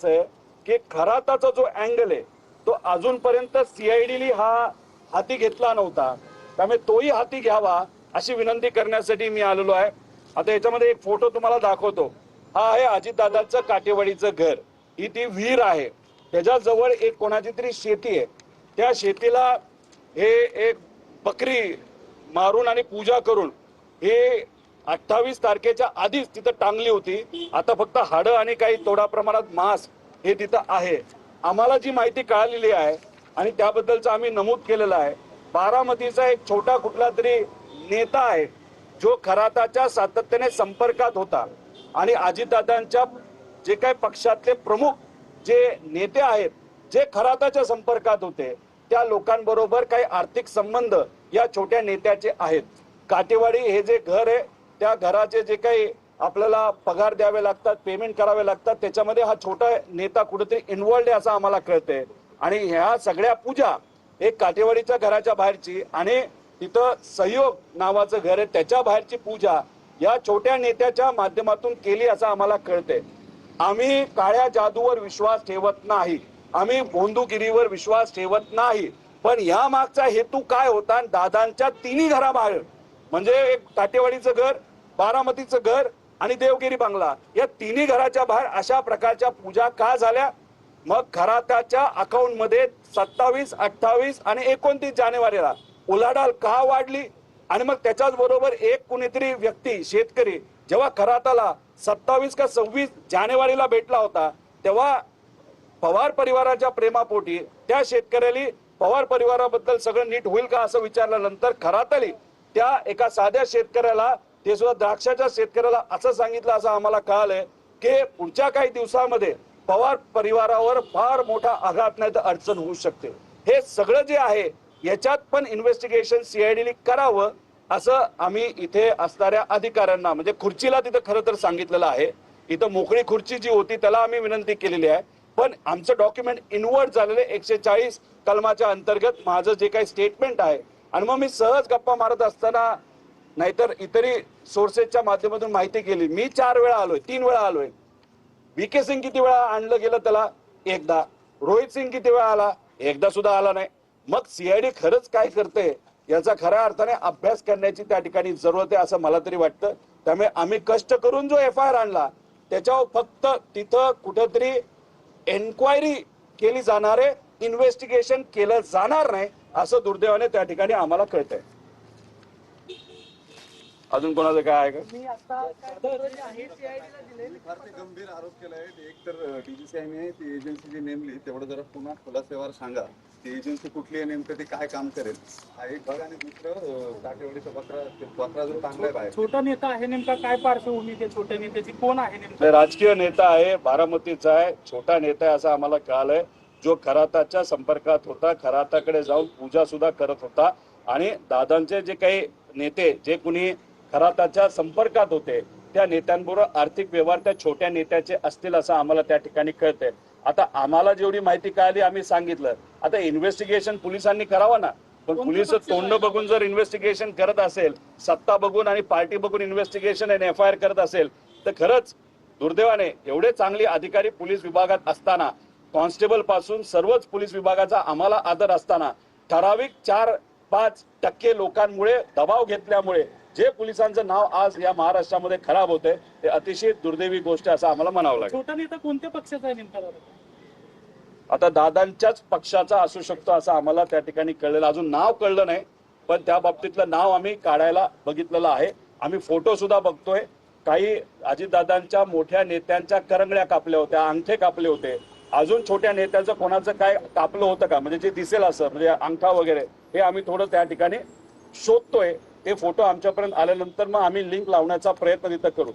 आहे की खराताचा जो अँगल आहे तो अजूनपर्यंत सीआयडीने हा हाती घेतला नव्हता, त्यामुळे तोही हाती घ्यावा अशी विनंती करण्यासाठी मी आलेलो आहे. आता याच्यामध्ये एक फोटो तुम्हाला दाखवतो. हा आहे अजितदादांचं काटेवाडीचं घर. ही ती विहीर आहे, त्याच्याजवळ एक कोणाची तरी शेती आहे. त्या शेतीला हे एक बकरी मारून आणि पूजा करून हे 28 तारखेच्या आधीच तिथं टांगली होती. आता फक्त हाडं आणि काही थोड्या प्रमाणात मांस हे तिथं आहे. आम्हाला जी माहिती कळालेली आहे आणि त्याबद्दलचं आम्ही नमूद केलेलं आहे, बारामतीचा एक छोटा कुठला तरी नेता आहे जो खराताच्या सातत्याने संपर्कात होता आणि अजितदादांच्या जे काही पक्षातले प्रमुख जे नेते आहेत जे खराताच्या संपर्कात होते त्या लोकांबरोबर काही आर्थिक संबंध या छोट्या नेत्याचे आहेत. काटेवाडी हे जे घर आहे त्या घराचे जे काही आपल्याला पगार द्यावे लागतात, पेमेंट करावे लागतात, त्याच्यामध्ये हा छोटा नेता कुठेतरी इन्व्हॉल्ड आहे असं आम्हाला कळतंय. आणि ह्या सगळ्या पूजा एक काटेवाडीच्या घराच्या बाहेरची आणि तिथं सहयोग नावाचं घर आहे त्याच्या बाहेरची पूजा या छोट्या नेत्याच्या माध्यमातून केली असं आम्हाला कळतंय. आम्ही काळ्या जादूवर विश्वास ठेवत नाही, आम्ही भोंदूगिरीवर विश्वास ठेवत नाही. पण या मागचा हेतू काय होता? दादांच्या तिन्ही घराबाहेर म्हणजे एक काटेवाडीचं घर, बारामतीचं घर आणि देवगिरी बंगला या तिन्ही घराच्या बाहेर अशा प्रकारच्या पूजा का झाल्या? मग खराताच्या अकाउंट मध्ये 27, 28 आणि 29 जानेवारीला उलाढाल का वाढली? आणि मग त्याच्याच बरोबर एक कुणीतरी व्यक्ती शेतकरी जेव्हा खराताला 27 का 26 जानेवारीला भेटला होता तेव्हा पवार परिवाराच्या प्रेमापोटी त्या शेतकऱ्याला पवार परिवाराबद्दल सगळं नीट होईल का असं विचारल्यानंतर खराताली त्या एका साध्या शेतकऱ्याला, ते सुद्धा द्राक्षाच्या शेतकऱ्याला असं सांगितलं असं आम्हाला कळालंय की पुढच्या काही दिवसांमध्ये पवार परिवारावर फार मोठा आघात नाही तर अडचण होऊ शकते. हे सगळं जे आहे याच्यात पण इन्व्हेस्टिगेशन सीआयडीने करावं असं आम्ही इथे असणाऱ्या अधिकाऱ्यांना म्हणजे खुर्चीला तिथं खरं तर सांगितलेलं आहे. इथं मोकळी खुर्ची जी होती त्याला आम्ही विनंती केलेली आहे. पण आमचं डॉक्युमेंट इन्व्हर्ट झालेले 140 कलमाच्या अंतर्गत माझं जे काही स्टेटमेंट आहे आणि मग मी सहज गप्पा मारत असताना नाहीतर इतरही सोर्सेसच्या माध्यमातून माहिती केली. मी 4 वेळा आलोय, 3 वेळा आलोय. VK सिंग किती वेळा आणलं गेलं त्याला? एकदा. रोहित सिंग किती वेळा आला? एकदा सुद्धा आला नाही. मग सीआयडी खरंच काय करते याचा खऱ्या अर्थाने अभ्यास करण्याची त्या ठिकाणी जरूरत आहे असं मला तरी वाटतं. त्यामुळे आम्ही कष्ट करून जो FIR आणला त्याच्यावर फक्त तिथं कुठंतरी एन्क्वायरी केली जाणार आहे, इन्व्हेस्टिगेशन केलं जाणार नाही असं दुर्दैवाने त्या ठिकाणी आम्हाला कळतंय. अजून कोणाचं काय आहे का? फार गंभीर आरोप केलाय. एक तर DGCIने ती एजन्सी जी नेमली तेवढं जरा पुन्हा खुलासेवार सांगा. ती एजन्सी कुठली आहे, नेमकं ते काय काम करेल हा एक भाग. आणि दुसरं काटेवाडीचा पत्रा जो टांगलाय बाहेर, छोटा नेता आहे नेमका काय पार्श्वभूमी त्या छोट्या नेत्याची, कोण आहे नेमका? राजकीय नेता आहे, बारामतीचा आहे, छोटा नेता आहे असं आम्हाला कळालंय. जो खराताच्या संपर्कात होता, खराताकडे जाऊन पूजा सुद्धा करत होता आणि दादांचे जे काही नेते जे कुणी खराताच्या संपर्कात होते त्या नेत्यांबरोबर आर्थिक व्यवहार त्या छोट्या नेत्याचे असतील असं आम्हाला त्या ठिकाणी कळतंय. आता आम्हाला जेवढी माहिती कळाली आम्ही सांगितलं. आता इन्व्हेस्टिगेशन पोलिसांनी करावं ना, पण पोलिस तोंड बघून जर इन्व्हेस्टिगेशन करत असेल, सत्ता बघून आणि पार्टी बघून इन्व्हेस्टिगेशन आणि FIR करत असेल तर खरंच दुर्दैवाने एवढे चांगले अधिकारी पोलीस विभागात असताना, कॉन्स्टेबल पासून सर्वच पोलीस विभागाचा आम्हाला आदर असताना ठराविक 4-5% लोकांमुळे दबाव घेतल्यामुळे जे पोलिसांचं नाव आज या महाराष्ट्रामध्ये खराब होते ते अतिशय दुर्दैवी गोष्ट असं आम्हाला म्हणावं लागेल. छोटा नेता कोणत्या पक्षाचा आहे नेमका? आता दादांच्याच पक्षाचा असू शकतो असं आम्हाला त्या ठिकाणी कळलेलं, अजून नाव कळलं नाही, पण त्या बाबतीतलं नाव आम्ही काढायला बघितलेलं आहे. आम्ही फोटो सुद्धा बघतोय. काही अजितदादांच्या मोठ्या नेत्यांच्या करंगळ्या कापल्या होत्या, अंगठे कापले होते. अजून छोट्या नेत्यांचं कोणाचं काय कापलं होतं का म्हणजे जे दिसेल असं म्हणजे अंगठा वगैरे हे आम्ही थोडं त्या ठिकाणी शोधतोय. ते फोटो आमच्यापर्यंत आल्यानंतर मग आम्ही लिंक लावण्याचा प्रयत्न तिथं करू.